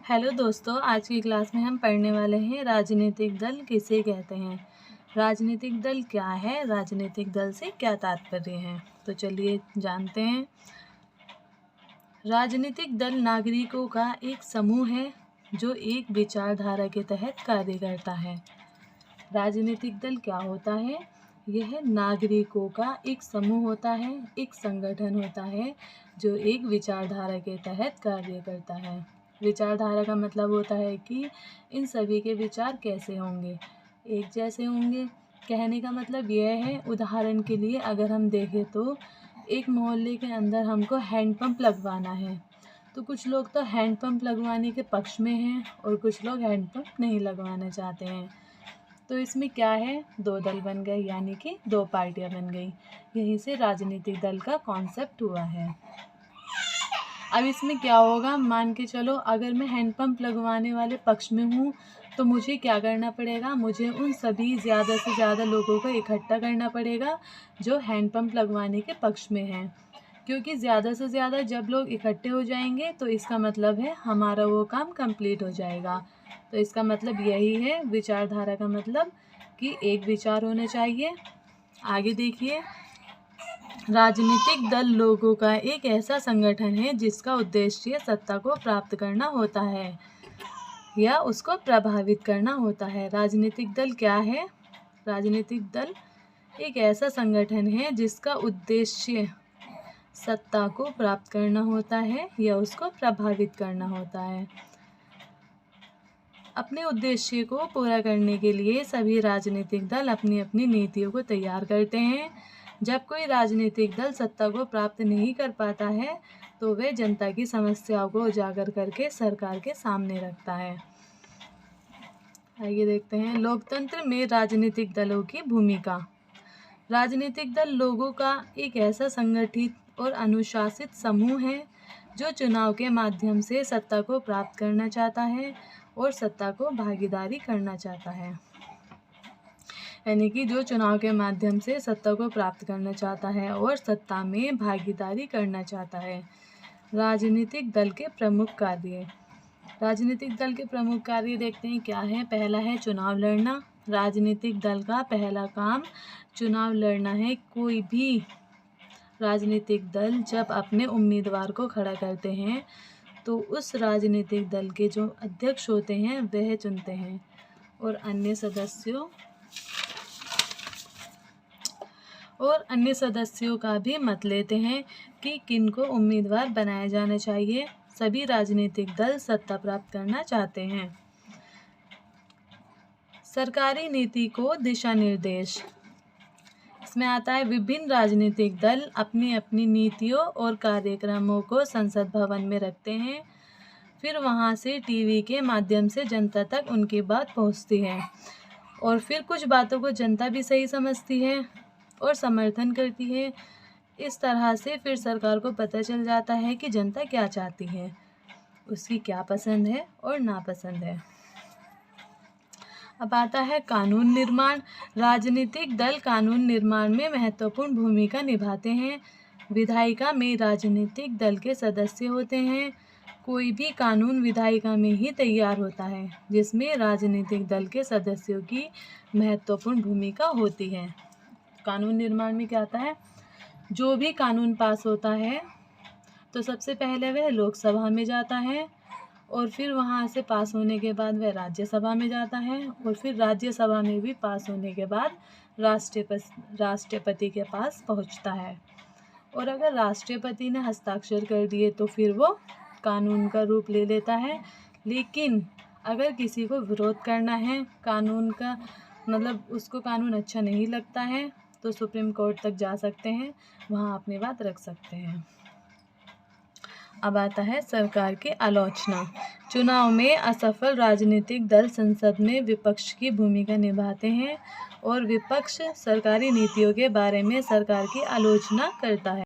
Hello दोस्तों, आज की क्लास में हम पढ़ने वाले हैं राजनीतिक दल किसे कहते हैं। राजनीतिक दल क्या है, राजनीतिक दल से क्या तात्पर्य है, तो चलिए जानते हैं। राजनीतिक दल नागरिकों का एक समूह है जो एक विचारधारा के तहत कार्य करता है। राजनीतिक दल क्या होता है? यह नागरिकों का एक समूह होता है, एक संगठन होता है जो एक विचारधारा के तहत कार्य करता है। विचारधारा का मतलब होता है कि इन सभी के विचार कैसे होंगे, एक जैसे होंगे। कहने का मतलब यह है, उदाहरण के लिए अगर हम देखें तो एक मोहल्ले के अंदर हमको हैंडपंप लगवाना है, तो कुछ लोग तो हैंडपंप लगवाने के पक्ष में हैं और कुछ लोग हैंडपंप नहीं लगवाना चाहते हैं। तो इसमें क्या है, दो दल बन गए, यानी कि दो पार्टियां बन गई। यहीं से राजनीतिक दल का कॉन्सेप्ट हुआ है। अब इसमें क्या होगा, मान के चलो अगर मैं हैंडपंप लगवाने वाले पक्ष में हूँ तो मुझे क्या करना पड़ेगा, मुझे उन सभी ज़्यादा से ज़्यादा लोगों को इकट्ठा करना पड़ेगा जो हैंडपंप लगवाने के पक्ष में हैं, क्योंकि ज़्यादा से ज़्यादा जब लोग इकट्ठे हो जाएंगे तो इसका मतलब है हमारा वो काम कंप्लीट हो जाएगा। तो इसका मतलब यही है, विचारधारा का मतलब कि एक विचार होना चाहिए। आगे देखिए, राजनीतिक दल लोगों का एक ऐसा संगठन है जिसका उद्देश्य सत्ता को प्राप्त करना होता है या उसको प्रभावित करना होता है। राजनीतिक दल क्या है? राजनीतिक दल एक ऐसा संगठन है जिसका उद्देश्य सत्ता को प्राप्त करना होता है या उसको प्रभावित करना होता है। अपने उद्देश्य को पूरा करने के लिए सभी राजनीतिक दल अपनी अपनी नीतियों को तैयार करते हैं। जब कोई राजनीतिक दल सत्ता को प्राप्त नहीं कर पाता है तो वह जनता की समस्याओं को उजागर करके सरकार के सामने रखता है। आइए देखते हैं, लोकतंत्र में राजनीतिक दलों की भूमिका। राजनीतिक दल लोगों का एक ऐसा संगठित और अनुशासित समूह है जो चुनाव के माध्यम से सत्ता को प्राप्त करना चाहता है और सत्ता को भागीदारी करना चाहता है। यानी कि जो चुनाव के माध्यम से सत्ता को प्राप्त करना चाहता है और सत्ता में भागीदारी करना चाहता है। राजनीतिक दल के प्रमुख कार्य। राजनीतिक दल के प्रमुख कार्य देखते हैं क्या है। पहला है चुनाव लड़ना। राजनीतिक दल का पहला काम चुनाव लड़ना है। कोई भी राजनीतिक दल जब अपने उम्मीदवार को खड़ा करते हैं तो उस राजनीतिक दल के जो अध्यक्ष होते हैं वह चुनते हैं और अन्य सदस्यों का भी मत लेते हैं कि किनको उम्मीदवार बनाया जाना चाहिए। सभी राजनीतिक दल सत्ता प्राप्त करना चाहते हैं। सरकारी नीति को दिशा निर्देश। इसमें आता है, विभिन्न राजनीतिक दल अपनी अपनी नीतियों और कार्यक्रमों को संसद भवन में रखते हैं, फिर वहां से टीवी के माध्यम से जनता तक उनकी बात पहुंचती है और फिर कुछ बातों को जनता भी सही समझती है और समर्थन करती है। इस तरह से फिर सरकार को पता चल जाता है कि जनता क्या चाहती है, उसकी क्या पसंद है और नापसंद है। अब आता है कानून निर्माण। राजनीतिक दल कानून निर्माण में महत्वपूर्ण भूमिका निभाते हैं। विधायिका में राजनीतिक दल के सदस्य होते हैं। कोई भी कानून विधायिका में ही तैयार होता है जिसमें राजनीतिक दल के सदस्यों की महत्वपूर्ण भूमिका होती है। कानून निर्माण में क्या आता है, जो भी कानून पास होता है तो सबसे पहले वह लोकसभा में जाता है और फिर वहाँ से पास होने के बाद वह राज्यसभा में जाता है और फिर राज्यसभा में भी पास होने के बाद राष्ट्रपति के पास पहुँचता है। और अगर राष्ट्रपति ने हस्ताक्षर कर दिए तो फिर वो कानून का रूप ले लेता है। लेकिन अगर किसी को विरोध करना है कानून का, मतलब उसको कानून अच्छा नहीं लगता है, तो सुप्रीम कोर्ट तक जा सकते हैं, वहाँ अपनी बात रख सकते हैं। अब आता है सरकार की आलोचना। चुनाव में असफल राजनीतिक दल संसद में विपक्ष की भूमिका निभाते हैं और विपक्ष सरकारी नीतियों के बारे में सरकार की आलोचना करता है।